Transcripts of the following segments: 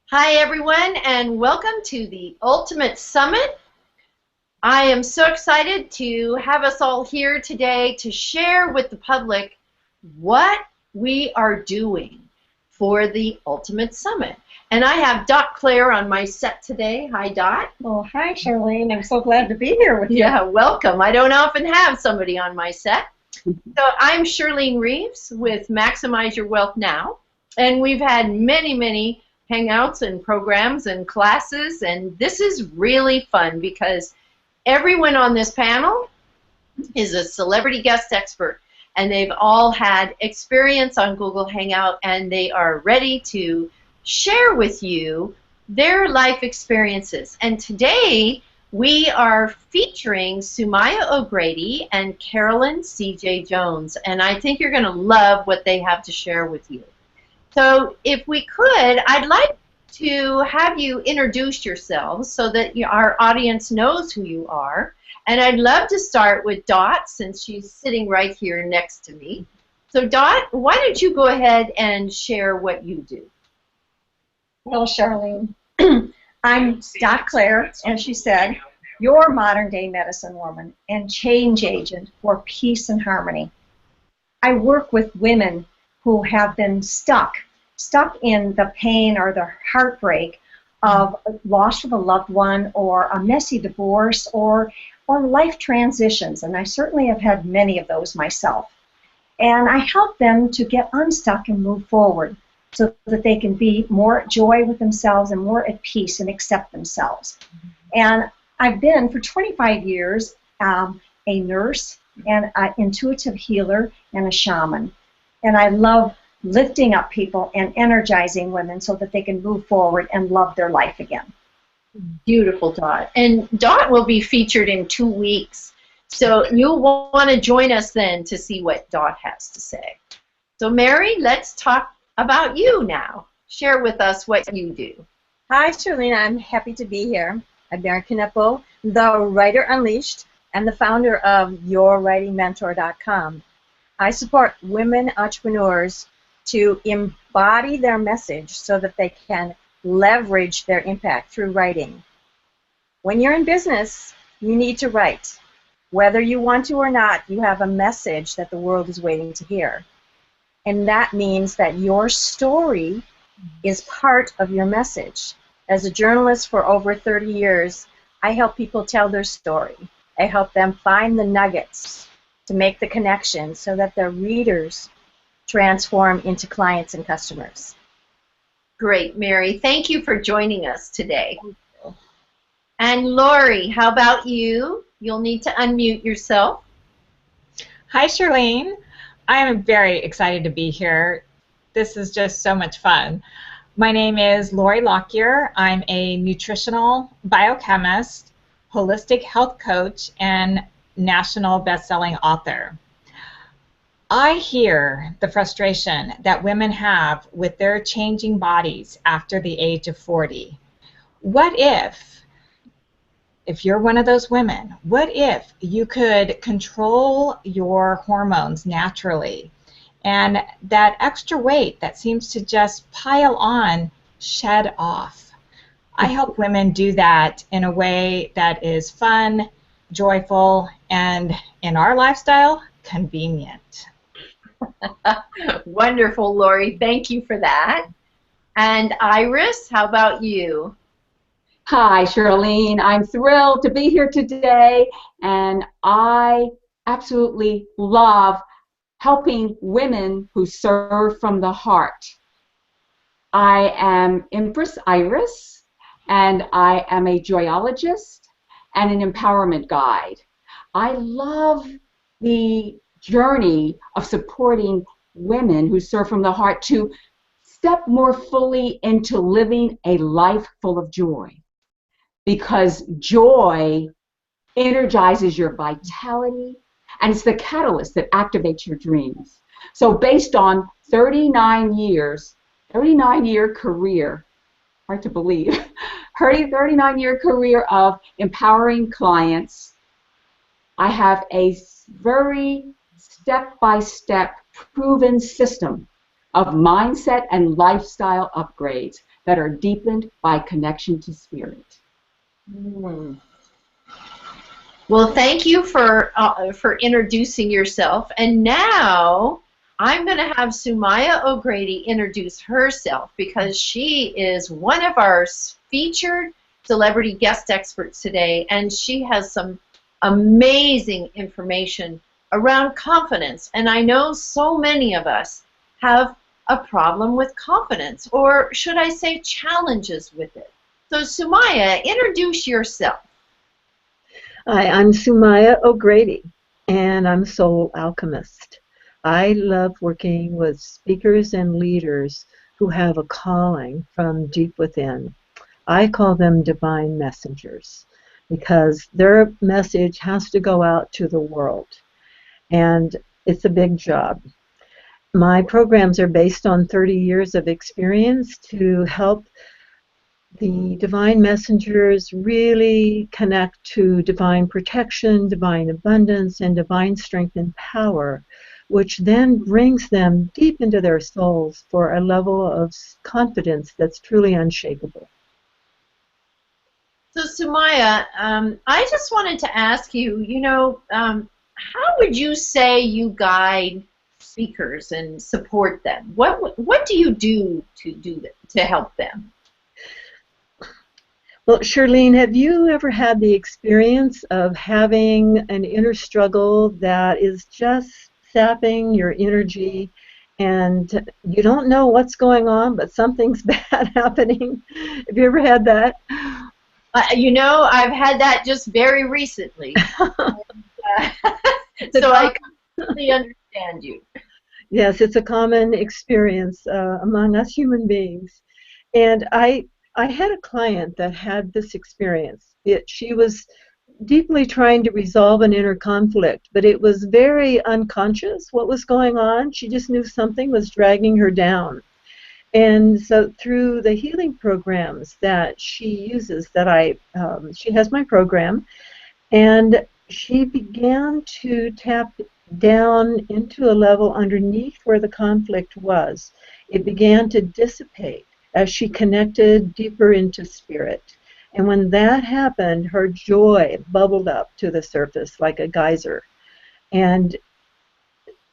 Hi, everyone, and welcome to the Ultimate Summit. I am so excited to have us all here today to share with the public what we are doing for the Ultimate Summit. And I have Dot Claire on my set today. Hi, Dot. Well, hi, Charlene. I'm so glad to be here with you. Yeah, welcome. I don't often have somebody on my set. So I'm Charlene Reeves with Maximize Your Wealth Now, and we've had many hangouts and programs and classes, and this is really fun because everyone on this panel is a celebrity guest expert, and they've all had experience on Google Hangout, and they are ready to share with you their life experiences. And today we are featuring Sumaya O'Grady and Carolyn C.J. Jones, and I think you're going to love what they have to share with you. So if we could, I'd like to have you introduce yourselves so that our audience knows who you are. And I'd love to start with Dot, since she's sitting right here next to me. So Dot, why don't you go ahead and share what you do? Well, Charlene, I'm Dot Claire, as she said, your modern-day medicine woman and change agent for peace and harmony. I work with women who have been stuck in the pain or the heartbreak of loss of a loved one or a messy divorce or life transitions, and I certainly have had many of those myself. And I help them to get unstuck and move forward so that they can be more at joy with themselves and more at peace and accept themselves. And I've been for 25 years a nurse and an intuitive healer and a shaman. And I love lifting up people and energizing women so that they can move forward and love their life again. Beautiful, Dot. And Dot will be featured in 2 weeks. So you'll want to join us then to see what Dot has to say. So Mary, let's talk about you now. Share with us what you do. Hi, Charlene. I'm happy to be here. I'm Mary Knipple, the Writer Unleashed and the founder of YourWritingMentor.com. I support women entrepreneurs to embody their message so that they can leverage their impact through writing. When you're in business, you need to write. Whether you want to or not, you have a message that the world is waiting to hear. And that means that your story is part of your message. As a journalist for over 30 years, I help people tell their story. I help them find the nuggets to make the connection so that their readers transform into clients and customers. Great, Mary. Thank you for joining us today. And Lori, how about you? You'll need to unmute yourself. Hi, Charlene. I am very excited to be here. This is just so much fun. My name is Lori Lockyer. I'm a nutritional biochemist, holistic health coach, and national best-selling author. I hear the frustration that women have with their changing bodies after the age of 40. What if you're one of those women, what if you could control your hormones naturally and that extra weight that seems to just pile on, shed off? I help women do that in a way that is fun, joyful, and in our lifestyle, convenient. Wonderful, Lori. Thank you for that. And Iris, how about you? Hi, Charlene. I'm thrilled to be here today, and I absolutely love helping women who serve from the heart. I am Empress Iris, and I am a joyologist and an empowerment guide. I love the journey of supporting women who serve from the heart to step more fully into living a life full of joy, because joy energizes your vitality and it's the catalyst that activates your dreams. So based on 39-year career, hard to believe, 39-year career of empowering clients, I have a very step-by-step proven system of mindset and lifestyle upgrades that are deepened by connection to spirit. Mm. Well, thank you for introducing yourself. And now I'm going to have Sumaya O'Grady introduce herself because she is one of our featured celebrity guest experts today, and she has some amazing information around confidence. And I know so many of us have a problem with confidence, or should I say challenges with it. So Sumaya, introduce yourself. Hi, I'm Sumaya O'Grady, and I'm a soul alchemist. I love working with speakers and leaders who have a calling from deep within. I call them divine messengers because their message has to go out to the world, and it's a big job. My programs are based on 30 years of experience to help the divine messengers really connect to divine protection, divine abundance, and divine strength and power, which then brings them deep into their souls for a level of confidence that's truly unshakable. So Sumaya, I just wanted to ask you, how would you say you guide speakers and support them? What do you do to help them? Well, Charlene, have you ever had the experience of having an inner struggle that is just sapping your energy and you don't know what's going on, but something's bad happening? Have you ever had that? I've had that just very recently. So I completely understand you. Yes, it's a common experience among us human beings. And I had a client that had this experience. She was deeply trying to resolve an inner conflict, but it was very unconscious what was going on. She just knew something was dragging her down. And so through the healing programs that she uses, she has my program, and she began to tap down into a level underneath where the conflict was. It began to dissipate as she connected deeper into spirit. And when that happened, her joy bubbled up to the surface like a geyser. And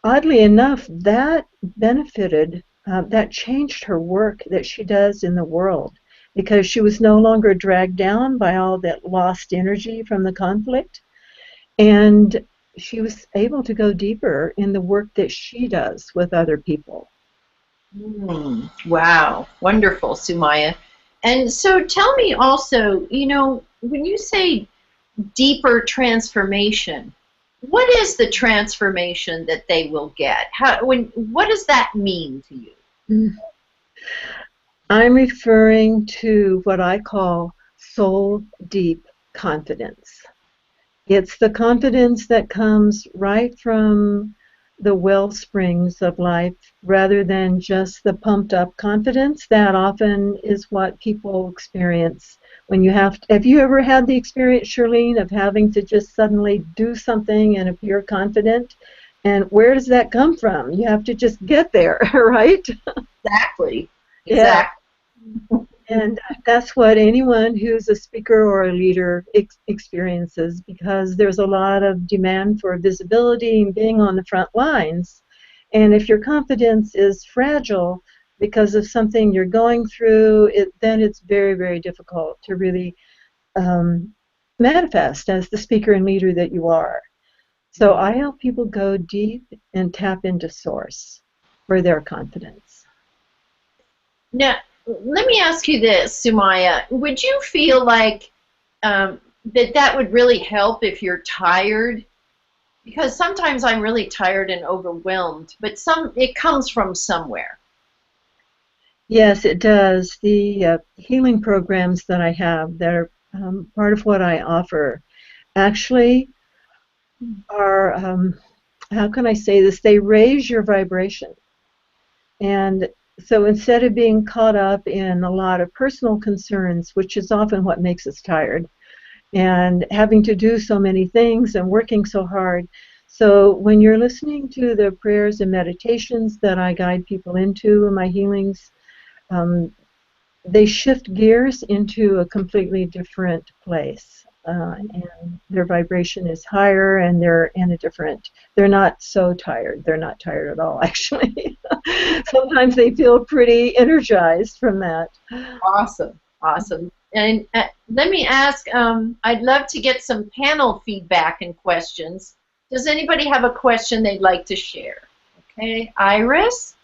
oddly enough, that that changed her work that she does in the world because she was no longer dragged down by all that lost energy from the conflict. And she was able to go deeper in the work that she does with other people. Wow, wonderful, Sumaya. And so tell me also, when you say deeper transformation, what is the transformation that they will get? What does that mean to you? I'm referring to what I call soul deep confidence. It's the confidence that comes right from the well springs of life rather than just the pumped up confidence that often is what people experience when have you ever had the experience, Charlene, of having to just suddenly do something and appear confident? And where does that come from? You have to just get there, right? Exactly. Yeah. And that's what anyone who's a speaker or a leader experiences, because there's a lot of demand for visibility and being on the front lines. And if your confidence is fragile because of something you're going through, then it's very, very difficult to really manifest as the speaker and leader that you are. So I help people go deep and tap into source for their confidence. Now, let me ask you this, Sumaya. Would you feel like that would really help if you're tired? Because sometimes I'm really tired and overwhelmed, but it comes from somewhere. Yes, it does. The healing programs that I have that are part of what I offer actually are, how can I say this? They raise your vibration. And so instead of being caught up in a lot of personal concerns, which is often what makes us tired, and having to do so many things and working so hard. So when you're listening to the prayers and meditations that I guide people into in my healings, they shift gears into a completely different place. And their vibration is higher, and they're in a different, they're not so tired. They're not tired at all, actually. Sometimes they feel pretty energized from that. Awesome, awesome. And let me ask, I'd love to get some panel feedback and questions. Does anybody have a question they'd like to share? Okay, Iris?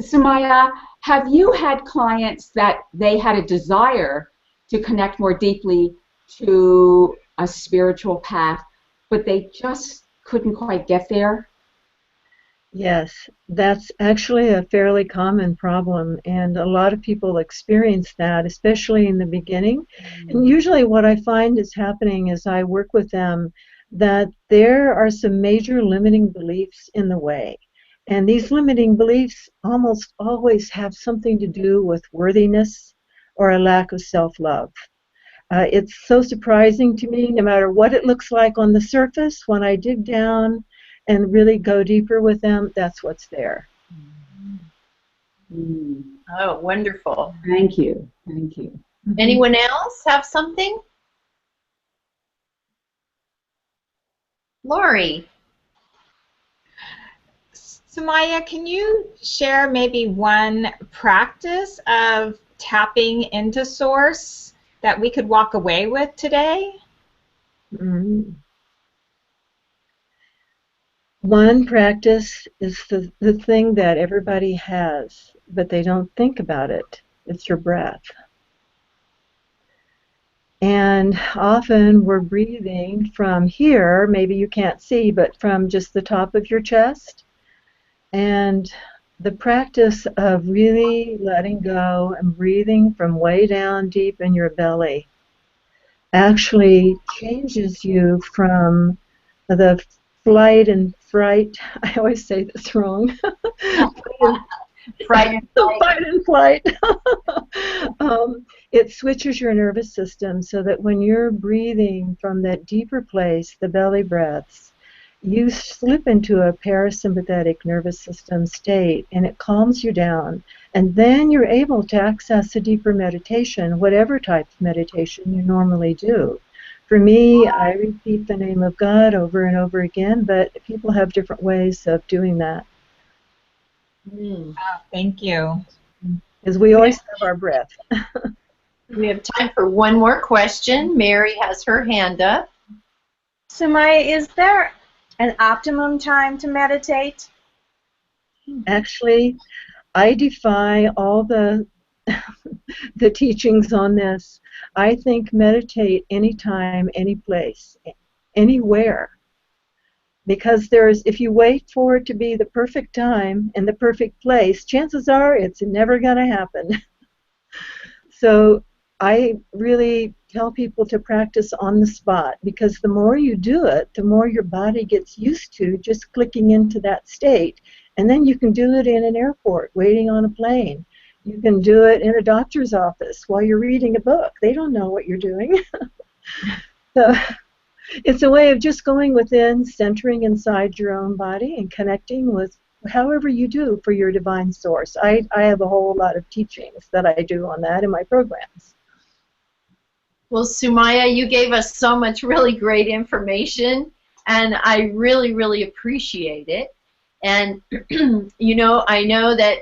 Sumaya, have you had clients that they had a desire to connect more deeply to a spiritual path, but they just couldn't quite get there? Yes, that's actually a fairly common problem, and a lot of people experience that, especially in the beginning. And usually what I find is happening as I work with them, that there are some major limiting beliefs in the way. And these limiting beliefs almost always have something to do with worthiness or a lack of self-love. It's so surprising to me, no matter what it looks like on the surface, when I dig down and really go deeper with them, that's what's there. Oh, wonderful. Thank you. Thank you. Anyone else have something? Lori? Sumaya, can you share maybe one practice of tapping into Source that we could walk away with today? One practice is the thing that everybody has, but they don't think about it. It's your breath. And often we're breathing from here, maybe you can't see, but from just the top of your chest. And the practice of really letting go and breathing from way down deep in your belly actually changes you from the flight and fright. I always say this wrong. Fright and flight. Fight and flight. It switches your nervous system so that when you're breathing from that deeper place, the belly breaths, you slip into a parasympathetic nervous system state, and it calms you down. And then you're able to access a deeper meditation, whatever type of meditation you normally do. For me, I repeat the name of God over and over again, but people have different ways of doing that. Oh, thank you. Because we always have our breath. We have time for one more question. Mary has her hand up. Sumaya, is there an optimum time to meditate? Actually, I defy all the the teachings on this. I think meditate anytime, any place, anywhere. Because if you wait for it to be the perfect time and the perfect place, chances are it's never going to happen. So I really tell people to practice on the spot, because the more you do it, the more your body gets used to just clicking into that state. And then you can do it in an airport, waiting on a plane. You can do it in a doctor's office while you're reading a book. They don't know what you're doing. So it's a way of just going within, centering inside your own body, and connecting with however you do for your divine source. I have a whole lot of teachings that I do on that in my programs. Well, Sumaya, you gave us so much really great information, and I really, really appreciate it. And, you know, I know that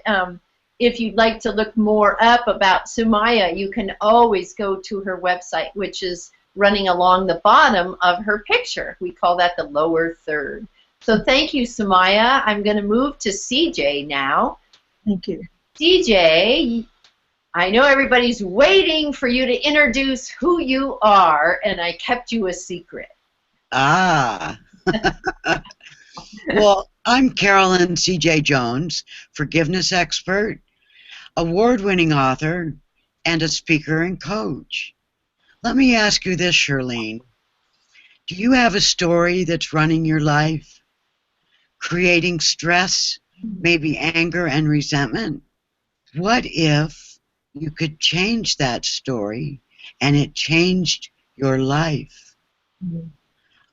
if you'd like to look more up about Sumaya, you can always go to her website, which is running along the bottom of her picture. We call that the lower third. So thank you, Sumaya. I'm going to move to CJ now. Thank you. CJ, I know everybody's waiting for you to introduce who you are, and I kept you a secret. Ah. Well, I'm Carolyn C.J. Jones, forgiveness expert, award-winning author, and a speaker and coach. Let me ask you this, Charlene. Do you have a story that's running your life, creating stress, maybe anger and resentment? What if you could change that story and it changed your life?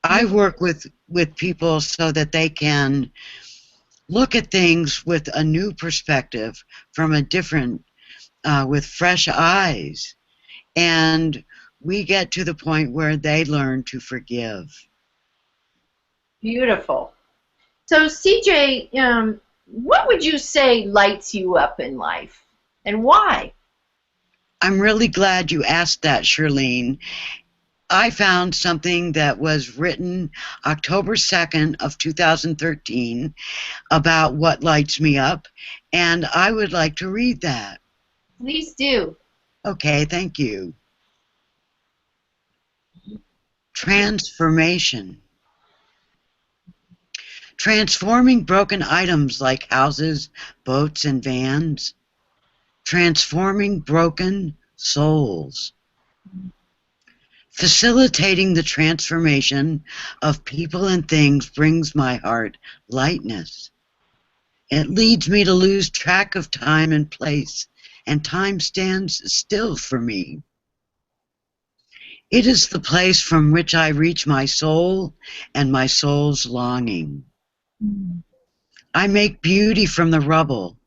I work with people so that they can look at things with a new perspective, from a different with fresh eyes. And we get to the point where they learn to forgive. Beautiful. So, CJ, what would you say lights you up in life, and why? I'm really glad you asked that, Shirlene. I found something that was written October 2nd of 2013 about what lights me up, and I would like to read that. Please do. Okay, thank you. Transformation. Transforming broken items like houses, boats, and vans. Transforming broken souls. Facilitating the transformation of people and things brings my heart lightness. It leads me to lose track of time and place, and time stands still for me. It is the place from which I reach my soul and my soul's longing. I make beauty from the rubble,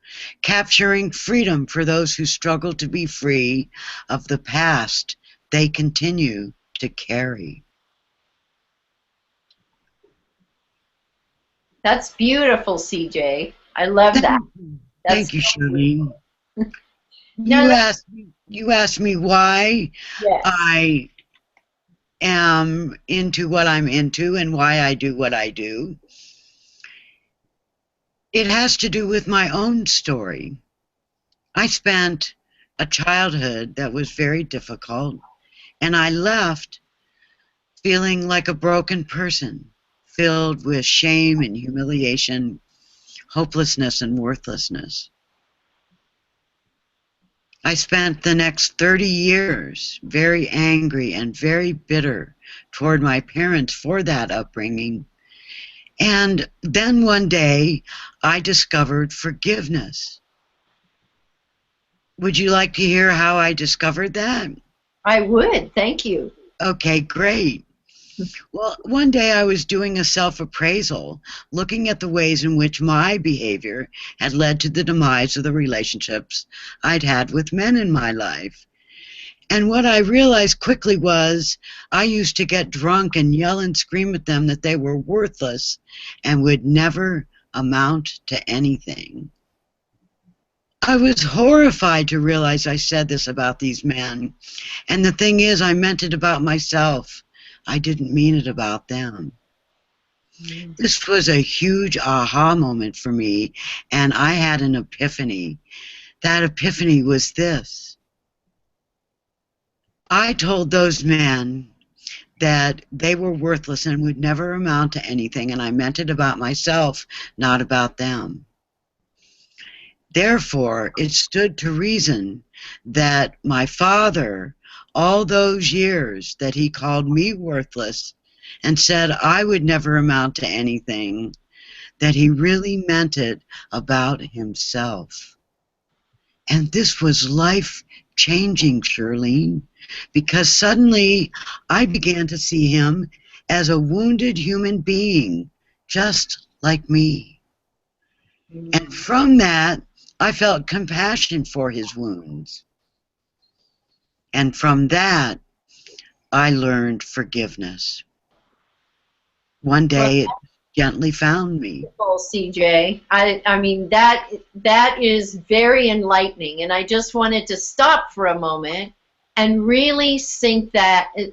capturing freedom for those who struggle to be free of the past they continue to carry. That's beautiful, CJ. I love that. Thank you, Shirlene. Now, You asked me why yes. I am into what I'm into and why I do what I do. It has to do with my own story. I spent a childhood that was very difficult, and I left feeling like a broken person, filled with shame and humiliation, hopelessness and worthlessness. I spent the next 30 years very angry and very bitter toward my parents for that upbringing. And then one day, I discovered forgiveness. Would you like to hear how I discovered that? I would. Thank you. Okay, great. Well, one day I was doing a self-appraisal, looking at the ways in which my behavior had led to the demise of the relationships I'd had with men in my life. And what I realized quickly was I used to get drunk and yell and scream at them that they were worthless and would never amount to anything. I was horrified to realize I said this about these men. And the thing is, I meant it about myself. I didn't mean it about them. This was a huge aha moment for me, and I had an epiphany. That epiphany was this. I told those men that they were worthless and would never amount to anything, and I meant it about myself, not about them. Therefore, it stood to reason that my father, all those years that he called me worthless and said I would never amount to anything, that he really meant it about himself. And this was life-changing, Shirlene, because suddenly I began to see him as a wounded human being, just like me. And from that, I felt compassion for his wounds. And from that, I learned forgiveness. One day, it gently found me. CJ. I mean, that is very enlightening, and I just wanted to stop for a moment and really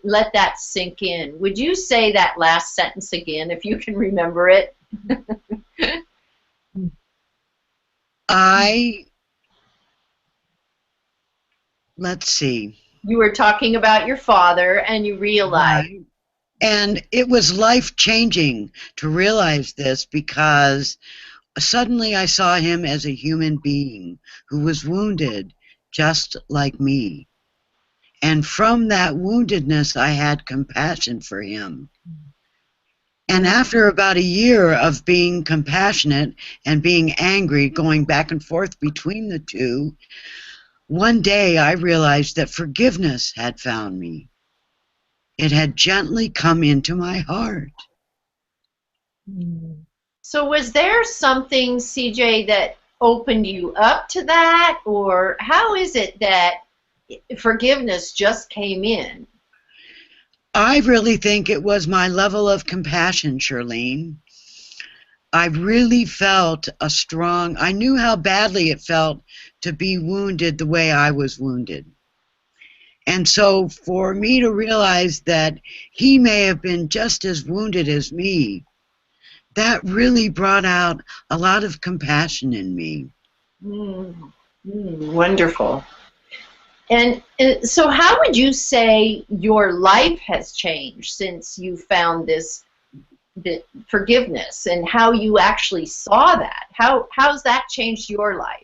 let that sink in. Would you say that last sentence again, if you can remember it? Let's see. You were talking about your father, and you realized. Right. And it was life-changing to realize this, because suddenly I saw him as a human being who was wounded just like me. And from that woundedness, I had compassion for him. And after about a year of being compassionate and being angry, going back and forth between the two, one day I realized that forgiveness had found me. It had gently come into my heart. So was there something, CJ, that opened you up to that, or how is it that forgiveness just came in? I really think it was my level of compassion, Charlene. I really felt I knew how badly it felt to be wounded the way I was wounded. And so for me to realize that he may have been just as wounded as me, that really brought out a lot of compassion in me. Wonderful. And so how would you say your life has changed since you found this forgiveness, and how you actually saw that? How's that changed your life?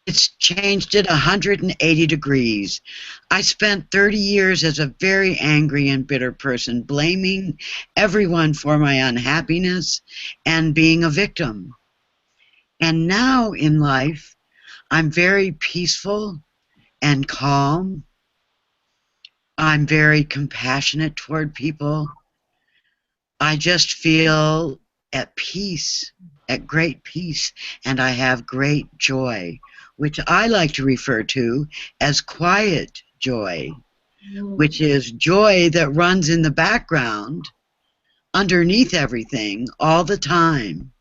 It's changed it 180 degrees. I spent 30 years as a very angry and bitter person, blaming everyone for my unhappiness and being a victim. And now in life, I'm very peaceful and calm. I'm very compassionate toward people. I just feel at peace, at great peace, and I have great joy, which I like to refer to as quiet joy, which is joy that runs in the background underneath everything all the time,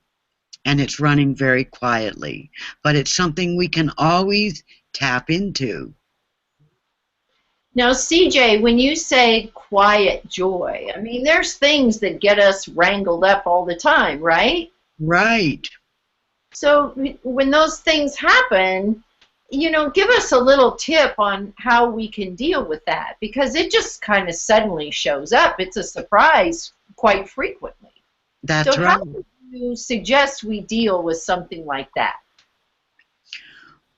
and it's running very quietly, but it's something we can always tap into. Now, CJ, when you say quiet joy, I mean, there's things that get us wrangled up all the time, right? Right. So when those things happen, give us a little tip on how we can deal with that, because it just kind of suddenly shows up. It's a surprise quite frequently. That's so right. How would you suggest we deal with something like that?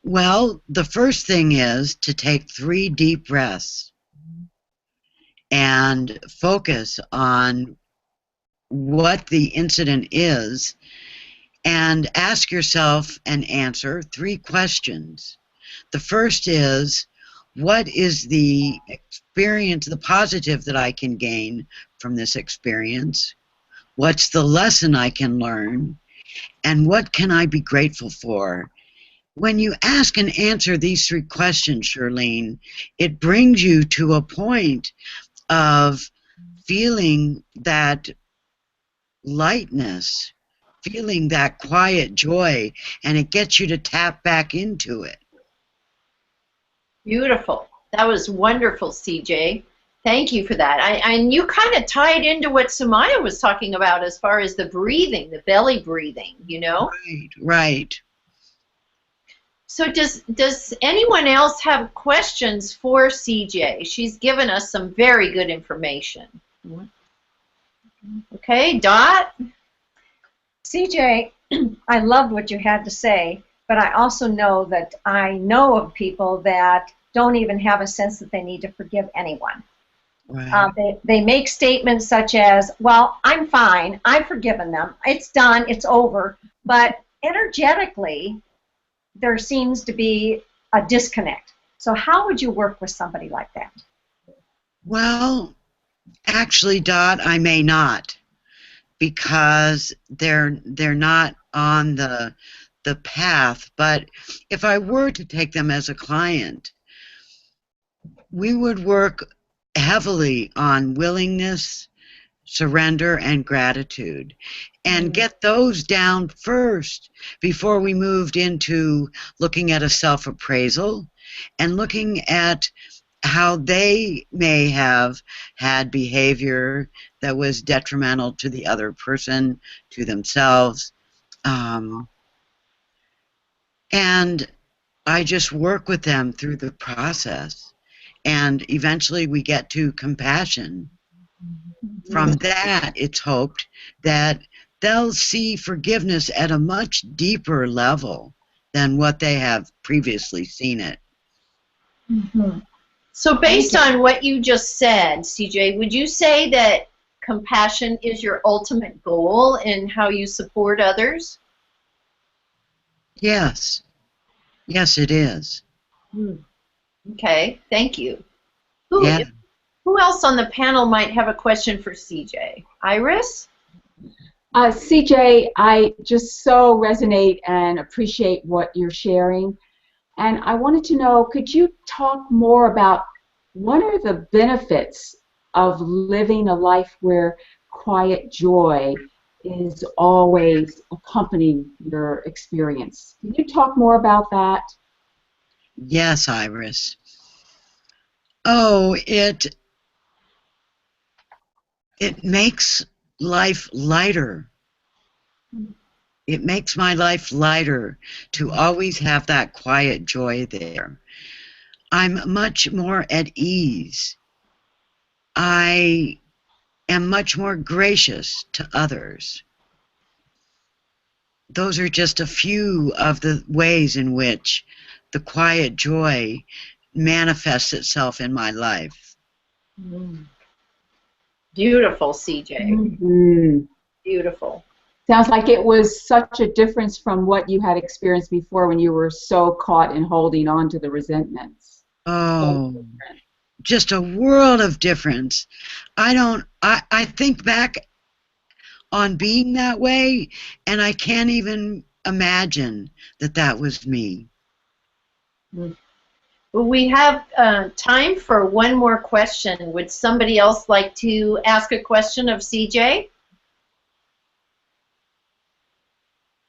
Well, the first thing is to take 3 deep breaths and focus on what the incident is, and ask yourself and answer 3 questions. The first is, what is the experience, the positive that I can gain from this experience? What's the lesson I can learn? And what can I be grateful for? When you ask and answer these 3 questions, Charlene, it brings you to a point of feeling that lightness, feeling that quiet joy, and it gets you to tap back into it. Beautiful. That was wonderful, CJ. Thank you for that. And you kind of tied into what Sumaya was talking about as far as the breathing, the belly breathing, Right, right. So does anyone else have questions for CJ? She's given us some very good information. Okay, Dot? CJ, I loved what you had to say, but I also know that I know of people that don't even have a sense that they need to forgive anyone. Right. They make statements such as, well, I'm fine, I've forgiven them, it's done, it's over, but energetically, there seems to be a disconnect. So how would you work with somebody like that? Well, actually, Dot, I may not, because they're not on the path. But if I were to take them as a client, we would work heavily on willingness, surrender, and gratitude, and get those down first before we moved into looking at a self-appraisal and looking at how they may have had behavior that was detrimental to the other person, to themselves. And I just work with them through the process. And eventually we get to compassion. From that, it's hoped that they'll see forgiveness at a much deeper level than what they have previously seen it. So based on what you just said, CJ, would you say that compassion is your ultimate goal in how you support others? Yes. Yes, it is. Okay, thank you. Yeah. Who else on the panel might have a question for CJ? Iris? CJ, I just so resonate and appreciate what you're sharing. And I wanted to know, could you talk more about what are the benefits of living a life where quiet joy is always accompanying your experience? Can you talk more about that? Yes, Iris. Oh, it makes life lighter. It makes my life lighter to always have that quiet joy there. I'm much more at ease. I am much more gracious to others. Those are just a few of the ways in which the quiet joy manifests itself in my life. Mm. Beautiful, CJ. Mm-hmm. Beautiful. Sounds like it was such a difference from what you had experienced before when you were so caught in holding on to the resentments. Oh, just a world of difference. I think back on being that way, and I can't even imagine that that was me. Well, we have time for one more question. Would somebody else like to ask a question of CJ?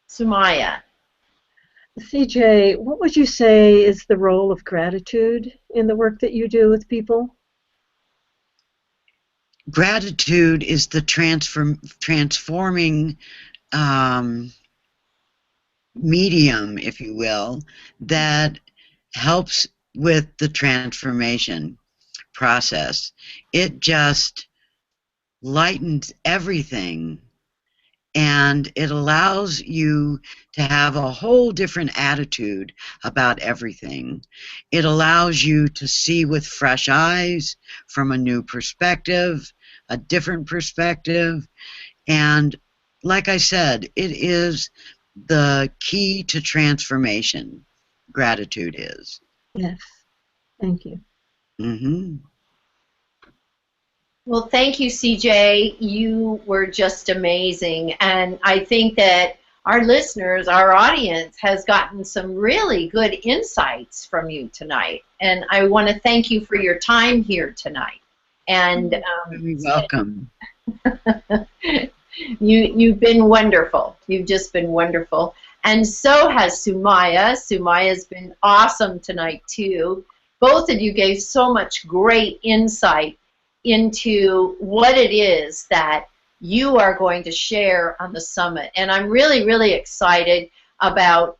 Sumaya. CJ, what would you say is the role of gratitude in the work that you do with people? Gratitude is the transforming medium, if you will, that helps with the transformation process. It just lightens everything, and it allows you to have a whole different attitude about everything. It allows you to see with fresh eyes, from a new perspective, a different perspective, and like I said, it is the key to transformation. Gratitude is. Yes, thank you. Mm-hmm. Well, thank you, CJ. You were just amazing. And I think that our listeners, our audience, has gotten some really good insights from you tonight. And I want to thank you for your time here tonight. And You're welcome. you've been wonderful. You've just been wonderful. And so has Sumaya. Sumaya's been awesome tonight, too. Both of you gave so much great insight into what it is that you are going to share on the summit. And I'm really, really excited about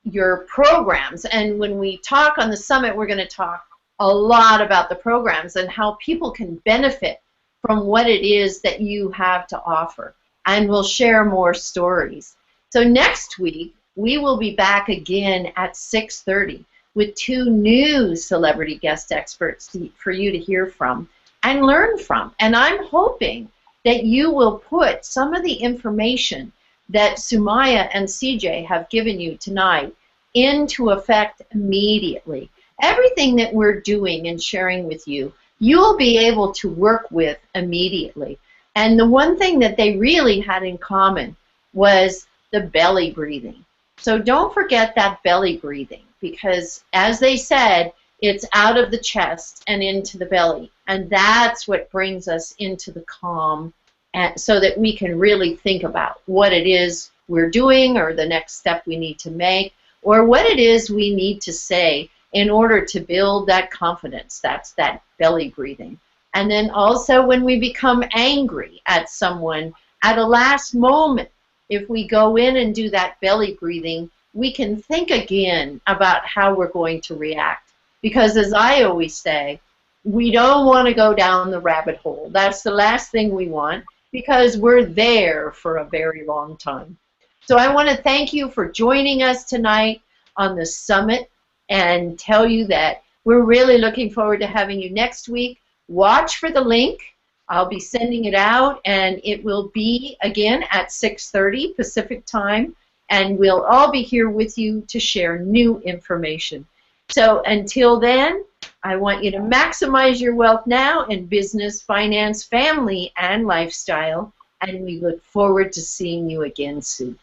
your programs. And when we talk on the summit, we're going to talk a lot about the programs and how people can benefit from what it is that you have to offer. And we'll share more stories. So next week, we will be back again at 6:30 with 2 new celebrity guest experts for you to hear from and learn from. And I'm hoping that you will put some of the information that Sumaya and CJ have given you tonight into effect immediately. Everything that we're doing and sharing with you, you'll be able to work with immediately. And the one thing that they really had in common was the belly breathing. So don't forget that belly breathing, because as they said, it's out of the chest and into the belly. And that's what brings us into the calm, and so that we can really think about what it is we're doing or the next step we need to make, or what it is we need to say in order to build that confidence. That's that belly breathing. And then also when we become angry at someone at a last moment, if we go in and do that belly breathing, we can think again about how we're going to react. Because as I always say, we don't want to go down the rabbit hole. That's the last thing we want, because we're there for a very long time. So I want to thank you for joining us tonight on the summit and tell you that we're really looking forward to having you next week. Watch for the link. I'll be sending it out, and it will be, again, at 6:30 Pacific time, and we'll all be here with you to share new information. So until then, I want you to maximize your wealth now in business, finance, family, and lifestyle. and we look forward to seeing you again soon.